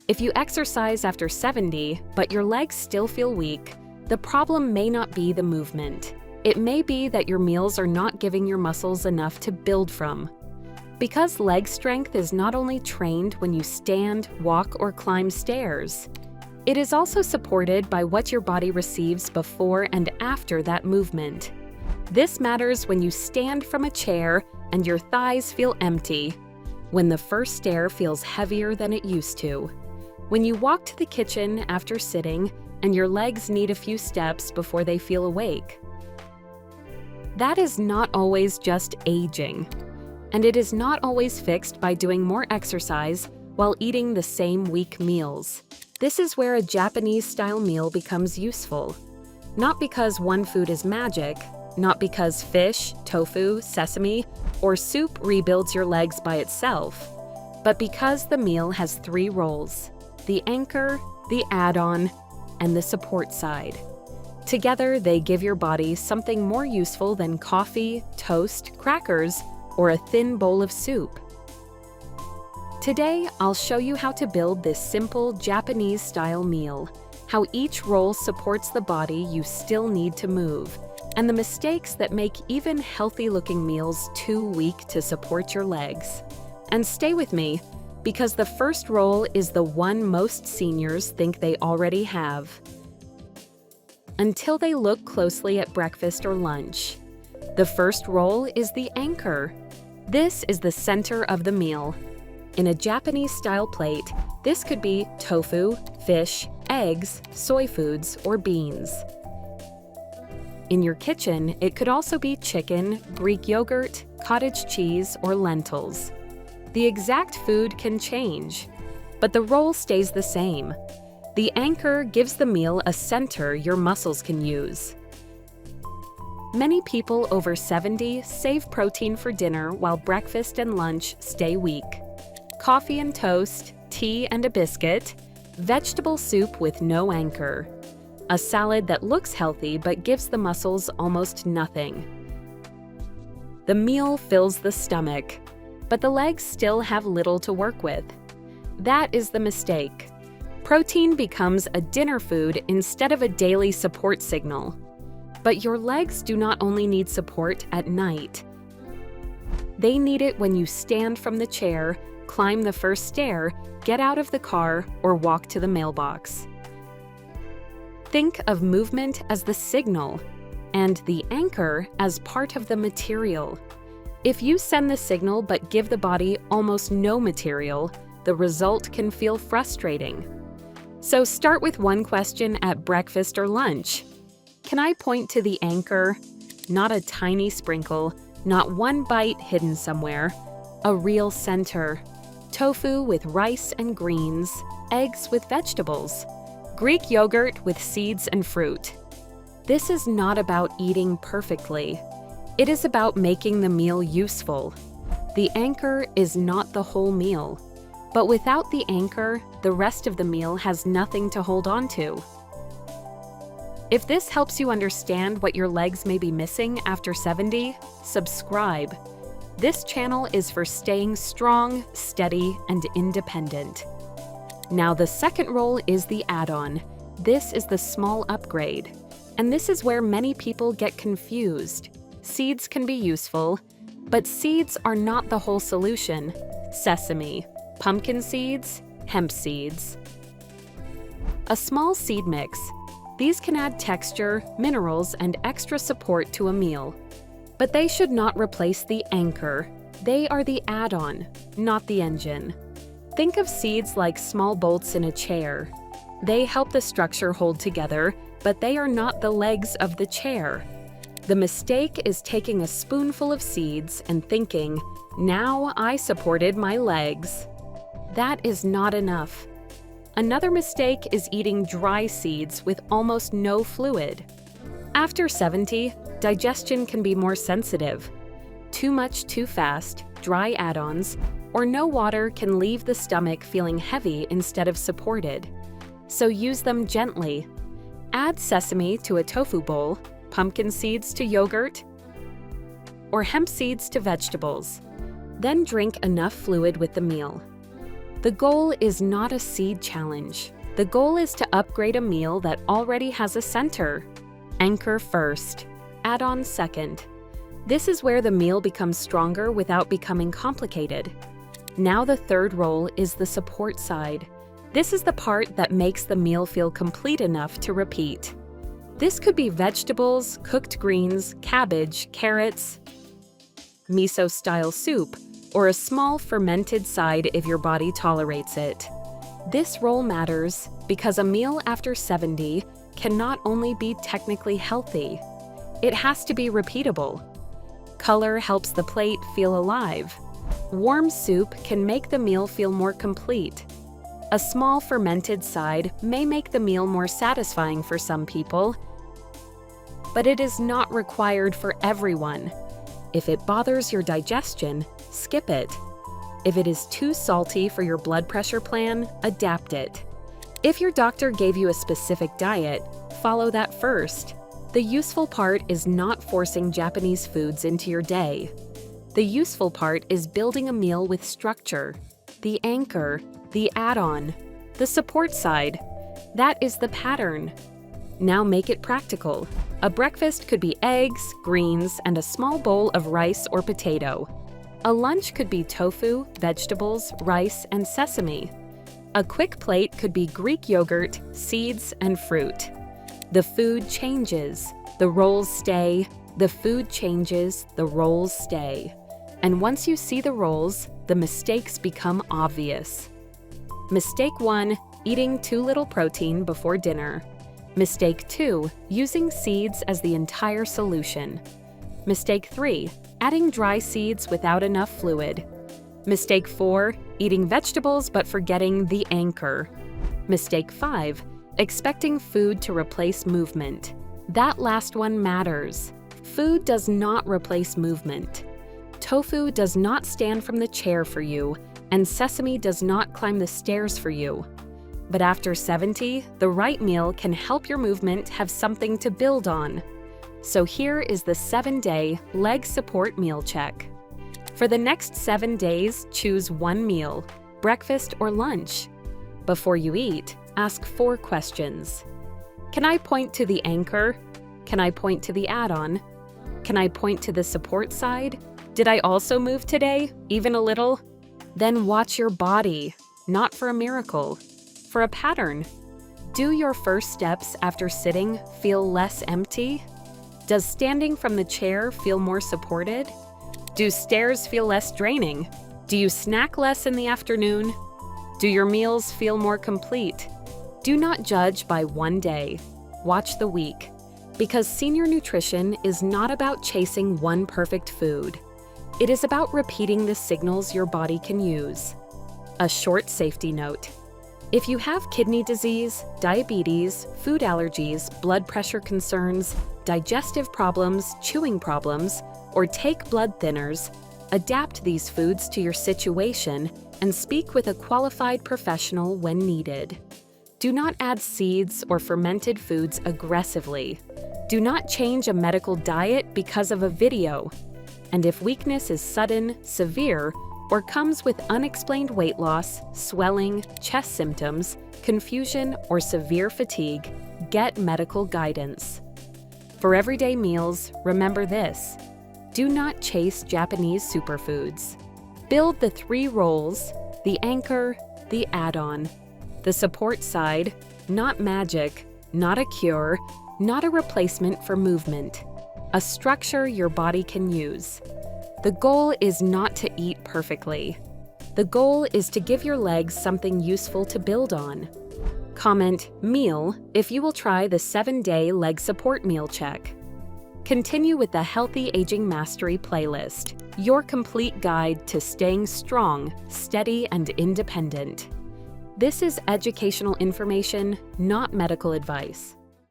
If you exercise after 70, but your legs still feel weak, the problem may not be the movement. It may be that your meals are not giving your muscles enough to build from. Because leg strength is not only trained when you stand, walk, or climb stairs, it is also supported by what your body receives before and after that movement. This matters when you stand from a chair and your thighs feel empty, when the first stair feels heavier than it used to, when you walk to the kitchen after sitting and your legs need a few steps before they feel awake. That is not always just aging, and it is not always fixed by doing more exercise while eating the same weak meals. This is where a Japanese-style meal becomes useful. Not because one food is magic, not because fish, tofu, sesame, or soup rebuilds your legs by itself, but because the meal has three roles: the anchor, the add-on, and the support side. Together, they give your body something more useful than coffee, toast, crackers, or a thin bowl of soup. Today, I'll show you how to build this simple Japanese-style meal, how each role supports the body you still need to move, and the mistakes that make even healthy-looking meals too weak to support your legs. And stay with me, because the first role is the one most seniors think they already have, until they look closely at breakfast or lunch. The first role is the anchor. This is the center of the meal. In a Japanese-style plate, this could be tofu, fish, eggs, soy foods, or beans. In your kitchen, it could also be chicken, Greek yogurt, cottage cheese, or lentils. The exact food can change, but the role stays the same. The anchor gives the meal a center your muscles can use. Many people over 70 save protein for dinner while breakfast and lunch stay weak. Coffee and toast, tea and a biscuit, vegetable soup with no anchor. A salad that looks healthy but gives the muscles almost nothing. The meal fills the stomach, but the legs still have little to work with. That is the mistake. Protein becomes a dinner food instead of a daily support signal. But your legs do not only need support at night. They need it when you stand from the chair, climb the first stair, get out of the car, or walk to the mailbox. Think of movement as the signal, and the anchor as part of the material. If you send the signal but give the body almost no material, the result can feel frustrating. So start with one question at breakfast or lunch. Can I point to the anchor? Not a tiny sprinkle, not one bite hidden somewhere. A real center. Tofu with rice and greens, eggs with vegetables, Greek yogurt with seeds and fruit. This is not about eating perfectly. It is about making the meal useful. The anchor is not the whole meal, but without the anchor, the rest of the meal has nothing to hold on to. If this helps you understand what your legs may be missing after 70, subscribe. This channel is for staying strong, steady, and independent. Now the second role is the add-on. This is the small upgrade. And this is where many people get confused. Seeds can be useful, but seeds are not the whole solution. Sesame, pumpkin seeds, hemp seeds. A small seed mix. These can add texture, minerals, and extra support to a meal. But they should not replace the anchor. They are the add-on, not the engine. Think of seeds like small bolts in a chair. They help the structure hold together, but they are not the legs of the chair. The mistake is taking a spoonful of seeds and thinking, now I supported my legs. That is not enough. Another mistake is eating dry seeds with almost no fluid. After 70, digestion can be more sensitive. Too much too fast, dry add-ons, or no water can leave the stomach feeling heavy instead of supported. So use them gently. Add sesame to a tofu bowl, pumpkin seeds to yogurt, or hemp seeds to vegetables. Then drink enough fluid with the meal. The goal is not a seed challenge. The goal is to upgrade a meal that already has a center. Anchor first, add-on second. This is where the meal becomes stronger without becoming complicated. Now the third role is the support side. This is the part that makes the meal feel complete enough to repeat. This could be vegetables, cooked greens, cabbage, carrots, miso-style soup, or a small fermented side if your body tolerates it. This role matters because a meal after 70 can not only be technically healthy, it has to be repeatable. Color helps the plate feel alive. Warm soup can make the meal feel more complete. A small fermented side may make the meal more satisfying for some people, but it is not required for everyone. If it bothers your digestion, skip it. If it is too salty for your blood pressure plan, adapt it. If your doctor gave you a specific diet, follow that first. The useful part is not forcing Japanese foods into your day. The useful part is building a meal with structure. The anchor, the add-on, the support side. That is the pattern. Now make it practical. A breakfast could be eggs, greens, and a small bowl of rice or potato. A lunch could be tofu, vegetables, rice, and sesame. A quick plate could be Greek yogurt, seeds, and fruit. The food changes, the rolls stay. The food changes, the rolls stay. And once you see the rolls, the mistakes become obvious. Mistake 1, eating too little protein before dinner. Mistake 2, using seeds as the entire solution. Mistake 3, adding dry seeds without enough fluid. Mistake 4, eating vegetables but forgetting the anchor. Mistake 5, expecting food to replace movement. That last one matters. Food does not replace movement. Tofu does not stand from the chair for you, and sesame does not climb the stairs for you. But after 70, the right meal can help your movement have something to build on. So here is the 7-day leg support meal check. For the next 7 days, choose one meal, breakfast or lunch. Before you eat, ask 4 questions. Can I point to the anchor? Can I point to the add-on? Can I point to the support side? Did I also move today, even a little? Then watch your body, not for a miracle, for a pattern. Do your first steps after sitting feel less empty? Does standing from the chair feel more supported? Do stairs feel less draining? Do you snack less in the afternoon? Do your meals feel more complete? Do not judge by one day. Watch the week. Because senior nutrition is not about chasing one perfect food. It is about repeating the signals your body can use. A short safety note. If you have kidney disease, diabetes, food allergies, blood pressure concerns, digestive problems, chewing problems, or take blood thinners, adapt these foods to your situation and speak with a qualified professional when needed. Do not add seeds or fermented foods aggressively. Do not change a medical diet because of a video. And if weakness is sudden, severe, or comes with unexplained weight loss, swelling, chest symptoms, confusion, or severe fatigue, get medical guidance. For everyday meals, remember this: do not chase Japanese superfoods. Build the 3 roles: the anchor, the add-on, the support side, not magic, not a cure, not a replacement for movement. A structure your body can use. The goal is not to eat perfectly. The goal is to give your legs something useful to build on. Comment "meal" if you will try the 7-day leg support meal check. Continue with the Healthy Aging Mastery playlist, your complete guide to staying strong, steady, and independent. This is educational information, not medical advice.